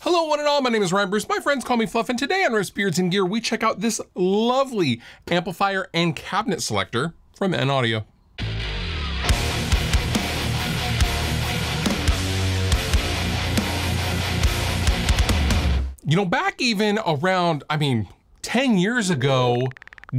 Hello one and all, my name is Ryan Bruce. My friends call me Fluff, and today on Riffs, Beards, and Gear, we check out this lovely amplifier and cabinet selector from Audio. You know, back even around, 10 years ago,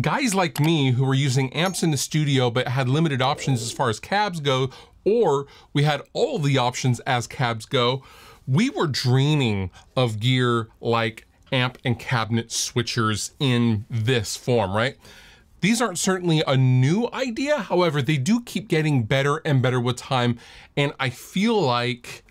guys like me who were using amps in the studio but had limited options as far as cabs go, or we had all the options as cabs go, we were dreaming of gear like amp and cabinet switchers in this form, right? These aren't certainly a new idea. However, they do keep getting better and better with time. And I feel like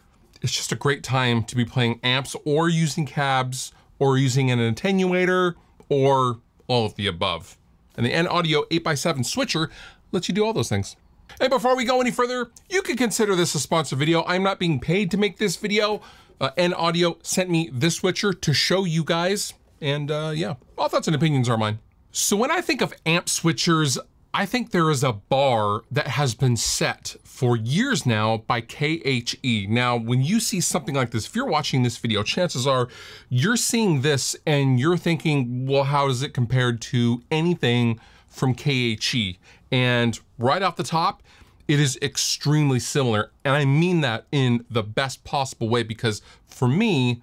it's just a great time to be playing amps or using cabs or using an attenuator or all of the above. And the Audio 8x7 switcher lets you do all those things. And before we go any further, you can consider this a sponsored video. I'm not being paid to make this video. Audio sent me this switcher to show you guys. And yeah, all thoughts and opinions are mine. So when I think of amp switchers, I think there is a bar that has been set for years now by KHE. Now, when you see something like this, if you're watching this video, chances are you're seeing this and you're thinking, well, how is it compared to anything from KHE? And right off the top, it is extremely similar. And I mean that in the best possible way, because for me,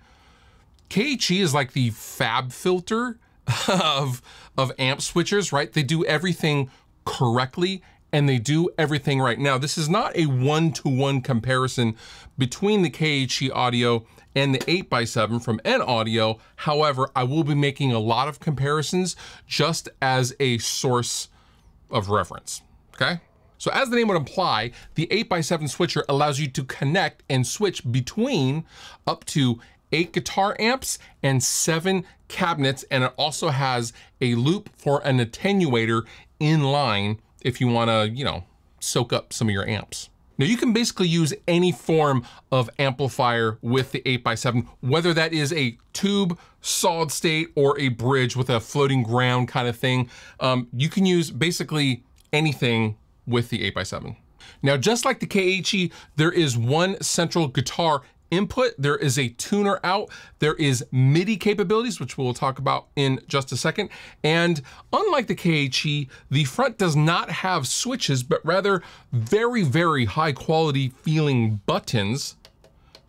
KHE is like the fab filter of amp switchers, right? They do everything correctly and they do everything right. Now, this is not a one-to-one comparison between the KHE Audio and the 8x7 from Audio. However, I will be making a lot of comparisons just as a source of reference, okay? So as the name would imply, the 8x7 switcher allows you to connect and switch between up to 8 guitar amps and 7 cabinets, and it also has a loop for an attenuator in line if you wanna, soak up some of your amps. Now you can basically use any form of amplifier with the 8x7, whether that is a tube, solid state, or a bridge with a floating ground kind of thing. You can use basically anything with the 8x7. Now, just like the KHE, there is one central guitar input, there is a tuner out, there is MIDI capabilities, which we'll talk about in just a second. And unlike the KHE, the front does not have switches, but rather very, very high quality feeling buttons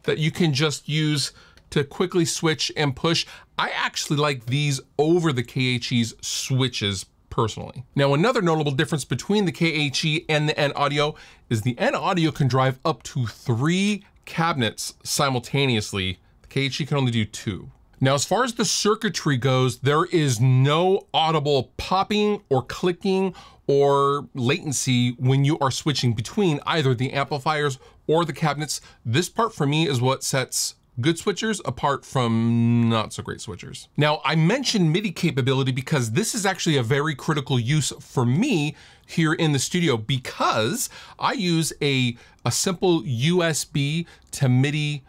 that you can just use to quickly switch and push. I actually like these over the KHE's switches personally. Now, another notable difference between the KHE and the Audio is the Audio can drive up to 3 cabinets simultaneously. The KHE can only do 2. Now, as far as the circuitry goes, there is no audible popping or clicking or latency latencycy when you are switching between either the amplifiers or the cabinets. This part for me is what sets good switchers apart from not so great switchers. Now, I mentioned MIDI capability because this is actually a very critical use for me here in the studio, because I use a simple USB to MIDI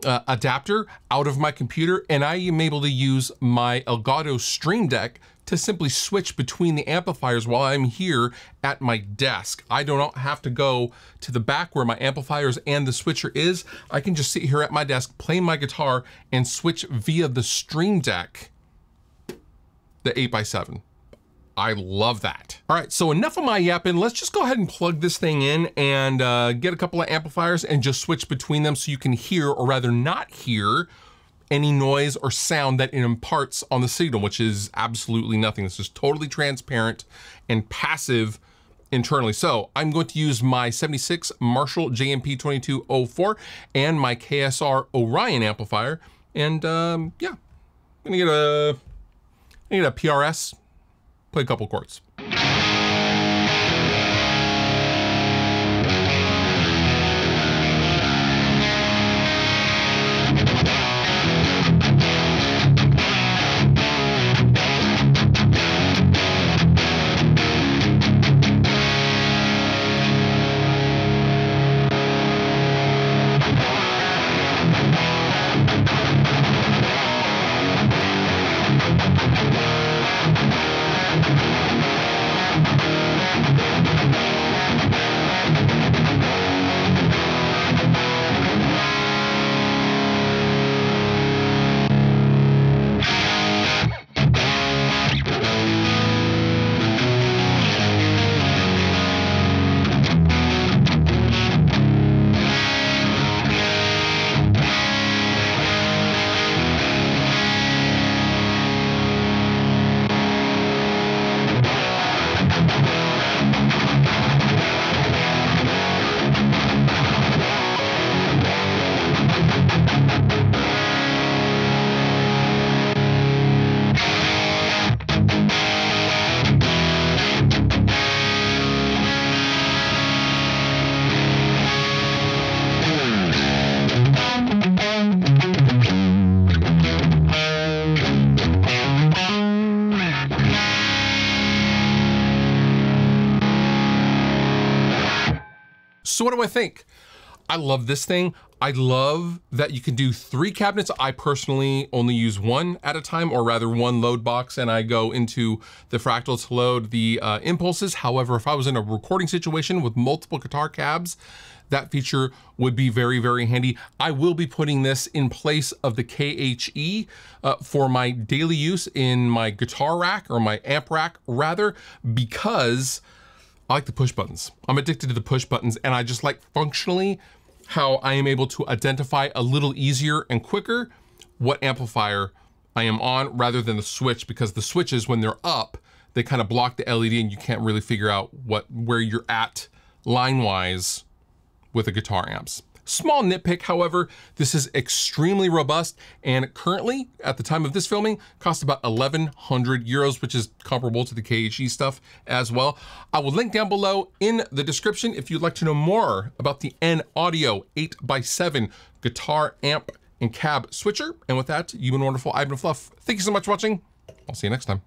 adapter out of my computer, and I am able to use my Elgato Stream Deck to simply switch between the amplifiers while I'm here at my desk. I do not have to go to the back where my amplifiers and the switcher is. I can just sit here at my desk, play my guitar, and switch via the Stream Deck, the 8x7. I love that. All right, so enough of my yapping. Let's just go ahead and plug this thing in and get a couple of amplifiers and just switch between them so you can hear, or rather not hear, any noise or sound that it imparts on the signal, which is absolutely nothing. This is totally transparent and passive internally. So I'm going to use my 76 Marshall JMP2204 and my KSR Orion amplifier. And yeah, I'm gonna get a PRS, play a couple chords. what do I think? I love this thing. I love that you can do 3 cabinets. I personally only use 1 at a time, or rather 1 load box, and I go into the Fractal to load the impulses. However, if I was in a recording situation with multiple guitar cabs, that feature would be very, very handy. I will be putting this in place of the KHE for my daily use in my guitar rack, or my amp rack rather, because I like the push buttons. I'm addicted to the push buttons, and I just like functionally how I am able to identify a little easier and quicker what amplifier I am on, rather than the switch, because the switches, when they're up, they kind of block the LED and you can't really figure out where you're at line-wise with the guitar amps. Small nitpick, however, this is extremely robust, and currently, at the time of this filming, costs about 1,100 euros, which is comparable to the KHE stuff as well. I will link down below in the description if you'd like to know more about the N Audio 8x7 guitar amp and cab switcher. And with that, you've been wonderful. I've been Fluff. Thank you so much for watching. I'll see you next time.